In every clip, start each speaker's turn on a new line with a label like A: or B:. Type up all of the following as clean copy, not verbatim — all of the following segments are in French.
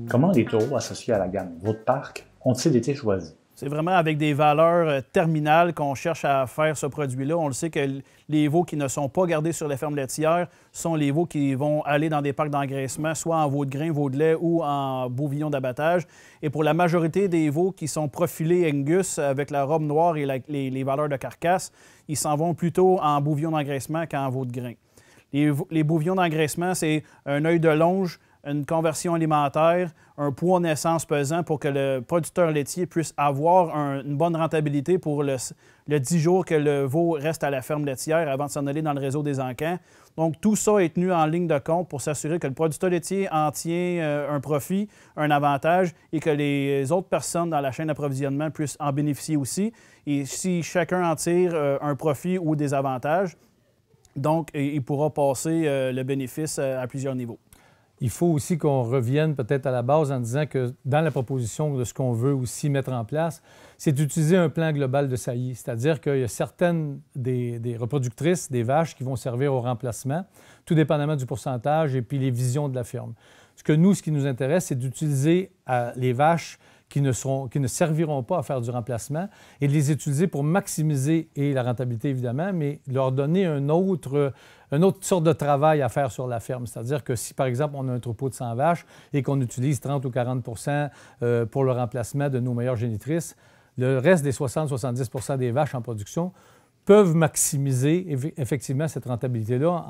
A: Comment les taureaux associés à la gamme Votre Parc ont-ils été choisis?
B: C'est vraiment avec des valeurs terminales qu'on cherche à faire ce produit-là. On le sait que les veaux qui ne sont pas gardés sur les fermes laitières sont les veaux qui vont aller dans des parcs d'engraissement, soit en veau de grain, veau de lait ou en bouvillon d'abattage. Et pour la majorité des veaux qui sont profilés Angus avec la robe noire et les valeurs de carcasse, ils s'en vont plutôt en bouvillon d'engraissement qu'en veau de grain. Les bouvillons d'engraissement, c'est un œil de longe, une conversion alimentaire, un poids naissance pesant pour que le producteur laitier puisse avoir une bonne rentabilité pour le 10 jours que le veau reste à la ferme laitière avant de s'en aller dans le réseau des encans. Donc, tout ça est tenu en ligne de compte pour s'assurer que le producteur laitier en tient un profit, un avantage et que les autres personnes dans la chaîne d'approvisionnement puissent en bénéficier aussi. Et si chacun en tire un profit ou des avantages, donc, il pourra passer le bénéfice à plusieurs niveaux.
C: Il faut aussi qu'on revienne peut-être à la base en disant que dans la proposition de ce qu'on veut aussi mettre en place, c'est d'utiliser un plan global de saillie. C'est-à-dire qu'il y a certaines des reproductrices, des vaches qui vont servir au remplacement, tout dépendamment du pourcentage et puis les visions de la ferme. Ce qui nous intéresse, c'est d'utiliser les vaches qui ne serviront pas à faire du remplacement et de les utiliser pour maximiser la rentabilité, évidemment, mais leur donner une autre sorte de travail à faire sur la ferme. C'est-à-dire que si, par exemple, on a un troupeau de 100 vaches et qu'on utilise 30 ou 40 pour le remplacement de nos meilleures génitrices, le reste des 60-70 des vaches en production peuvent maximiser effectivement cette rentabilité-là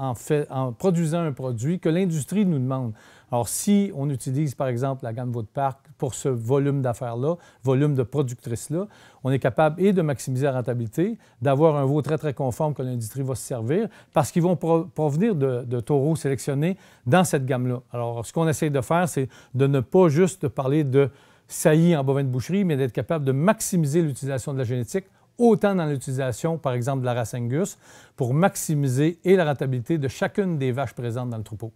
C: en produisant un produit que l'industrie nous demande. Alors, si on utilise, par exemple, la gamme Votre Parc pour ce volume d'affaires-là, volume de productrices-là, on est capable de maximiser la rentabilité, d'avoir un veau très, très conforme que l'industrie va se servir parce qu'ils vont provenir de taureaux sélectionnés dans cette gamme-là. Alors, ce qu'on essaie de faire, c'est de ne pas juste parler de saillie en bovin de boucherie, mais d'être capable de maximiser l'utilisation de la génétique autant dans l'utilisation, par exemple, de la race Angus, pour maximiser la rentabilité de chacune des vaches présentes dans le troupeau.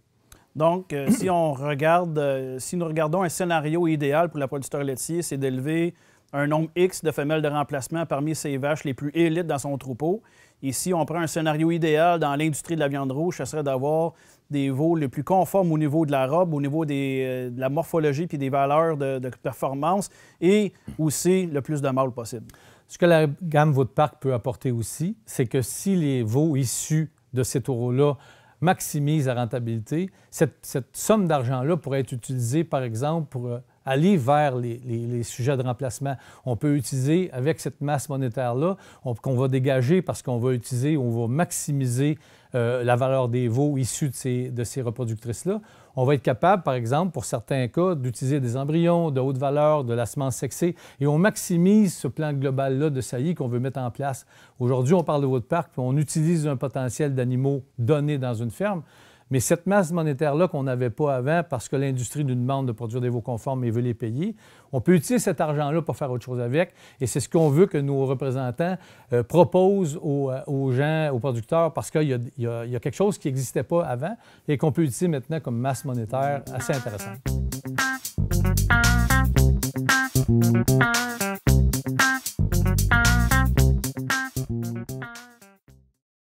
B: Donc, si nous regardons un scénario idéal pour le producteur laitier, c'est d'élever un nombre X de femelles de remplacement parmi ces vaches les plus élites dans son troupeau. Et si on prend un scénario idéal dans l'industrie de la viande rouge, ce serait d'avoir des veaux les plus conformes au niveau de la robe, au niveau de la morphologie puis des valeurs de performance et aussi le plus de mâles possible.
C: Ce que la gamme Votre Parc peut apporter aussi, c'est que si les veaux issus de ces taureaux-là maximisent la rentabilité, cette somme d'argent-là pourrait être utilisée, par exemple, pour aller vers les sujets de remplacement. On peut utiliser, avec cette masse monétaire-là, qu'on va dégager parce qu'on va utiliser, on va maximiser la valeur des veaux issus de ces reproductrices-là. On va être capable, par exemple, pour certains cas, d'utiliser des embryons de haute valeur, de la semence sexée, et on maximise ce plan global-là de saillie qu'on veut mettre en place. Aujourd'hui, on parle de Votre Parc, puis on utilise un potentiel d'animaux donnés dans une ferme. Mais cette masse monétaire-là qu'on n'avait pas avant parce que l'industrie nous demande de produire des veaux conformes et veut les payer, on peut utiliser cet argent-là pour faire autre chose avec. Et c'est ce qu'on veut que nos représentants proposent aux gens, aux producteurs, parce qu'il y a quelque chose qui n'existait pas avant et qu'on peut utiliser maintenant comme masse monétaire assez intéressante.